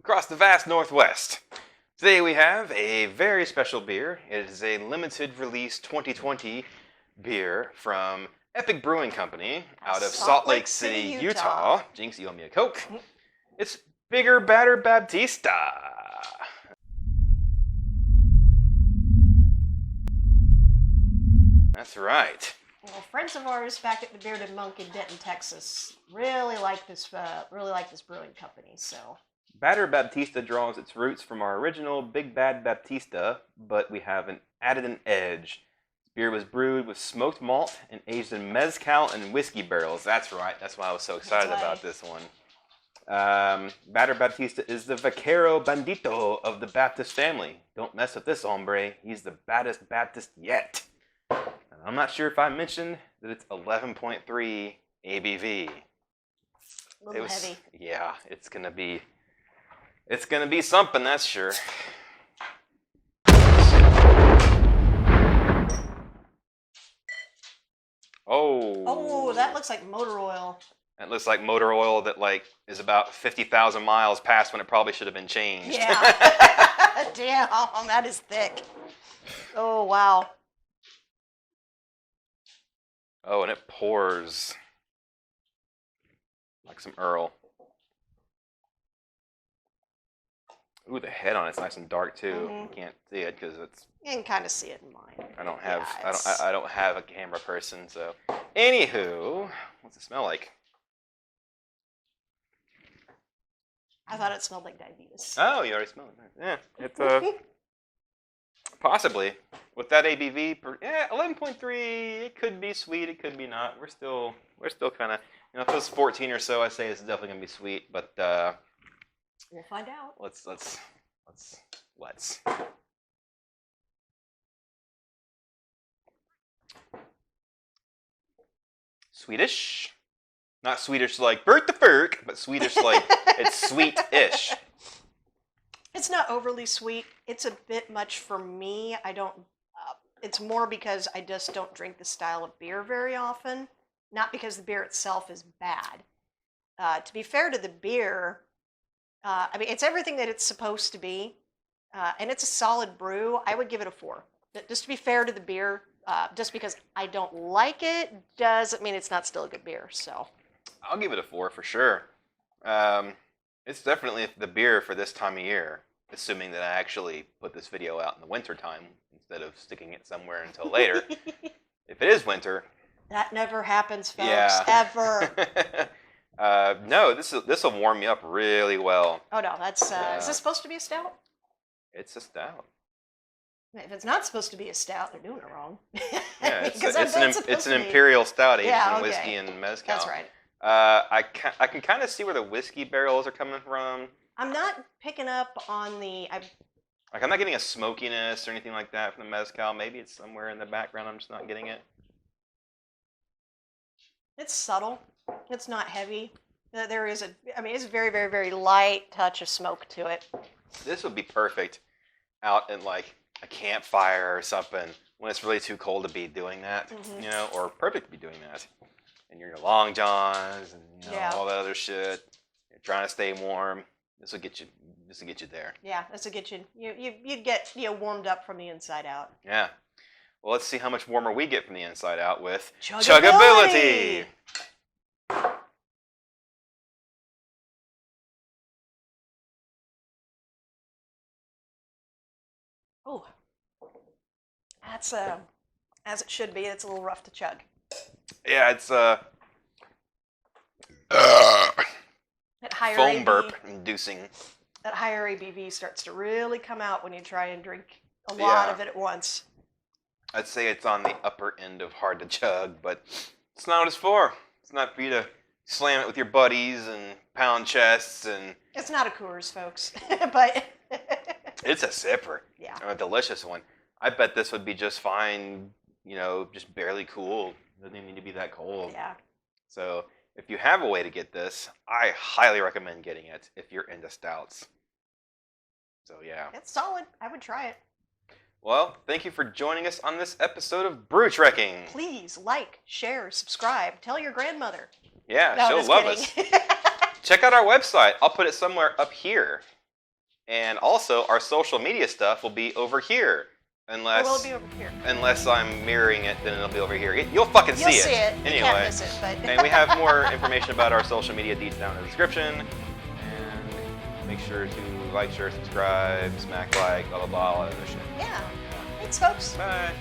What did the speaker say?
across the vast Northwest. Today we have a very special beer. It is a limited release 2020 beer from Epic Brewing Company out of Salt Lake City, Utah. Jinx, you owe me a Coke. It's Bigger, Badder, Baptista. That's right. Well, friends of ours back at the Bearded Monk in Denton, Texas, really like this brewing company. So, Badder Baptista draws its roots from our original Big Bad Baptista, but we have added an edge. This beer was brewed with smoked malt and aged in mezcal and whiskey barrels. That's right. That's why I was so excited about this one. Badder Baptista is the Vaquero Bandito of the Baptist family. Don't mess with this hombre. He's the baddest Baptist yet. I'm not sure if I mentioned that it's 11.3 ABV. a little heavy. Yeah, it's gonna be something, that's sure. Oh, that looks like motor oil. That looks like motor oil that is about 50,000 miles past when it probably should have been changed. Yeah. Damn, that is thick. Oh, wow. Oh, and it pours like some Earl. Ooh, the head on it's nice and dark too. Mm-hmm. You can't see it because it's. You can kind of see it in mine. I don't have. I don't have a camera person. So, anywho, what's it smell like? I thought it smelled like diabetes. Oh, you already smelled it. Yeah, it's possibly with that ABV. 11.3. It could be sweet. It could be not. We're still kind of. If it was 14 or so, I'd say it's definitely gonna be sweet. But we'll find out. Let's. Swedish. Not Swedish like Bert the Ferk, but Swedish like it's sweet-ish. It's not overly sweet. It's a bit much for me. I don't. It's more because I just don't drink this style of beer very often. Not because the beer itself is bad. To be fair to the beer, I mean, it's everything that it's supposed to be, and it's a solid brew. I would give it a 4. Just to be fair to the beer, just because I don't like it doesn't mean it's not still a good beer. So, I'll give it a 4 for sure. It's definitely the beer for this time of year, assuming that I actually put this video out in the winter time instead of sticking it somewhere until later. If it is winter, that never happens, folks. Yeah. Ever. No, this will warm you up really well. Oh no, that's is this supposed to be a stout? It's a stout. If it's not supposed to be a stout, they're doing it wrong. Yeah, it's an imperial stout aged in whiskey and mezcal. That's right. I can kind of see where the whiskey barrels are coming from. I'm not picking up on the. I'm not getting a smokiness or anything like that from the mezcal. Maybe it's somewhere in the background. I'm just not getting it. It's subtle. It's not heavy. There is it's a very, very, very light touch of smoke to it. This would be perfect out in like a campfire or something when it's really too cold to be doing that, or perfect to be doing that. And you're in your long johns and all that other shit. You're trying to stay warm. This will get you there. Yeah, this will get you. You'd get warmed up from the inside out. Yeah. Well, let's see how much warmer we get from the inside out with Chuggability. Oh, that's as it should be. It's a little rough to chug. Yeah, it's At higher foam ABV, burp inducing. That higher ABV starts to really come out when you try and drink a lot of it at once. I'd say it's on the upper end of hard to chug, but it's not what it's for. It's not for you to slam it with your buddies and pound chests and. It's not a Coors, folks, but. It's a sipper. Yeah. A delicious one. I bet this would be just fine, just barely cool. Doesn't even need to be that cold. Yeah. So if you have a way to get this, I highly recommend getting it if you're into stouts. So yeah. It's solid. I would try it. Well, thank you for joining us on this episode of Brew Trekking. Please like, share, subscribe. Tell your grandmother. Yeah, No, she'll just love kidding. us. Check out our website. I'll put it somewhere up here. And also, our social media stuff will be over here. Or will it be over here? Unless I'm mirroring it, then it'll be over here. You'll fucking You'll see see it. Anyway. You can't miss it, but... And we have more information about our social media details down in the description. And make sure to like, share, subscribe, smack like, blah, blah, blah, all that other shit. Yeah. Thanks, folks. Bye.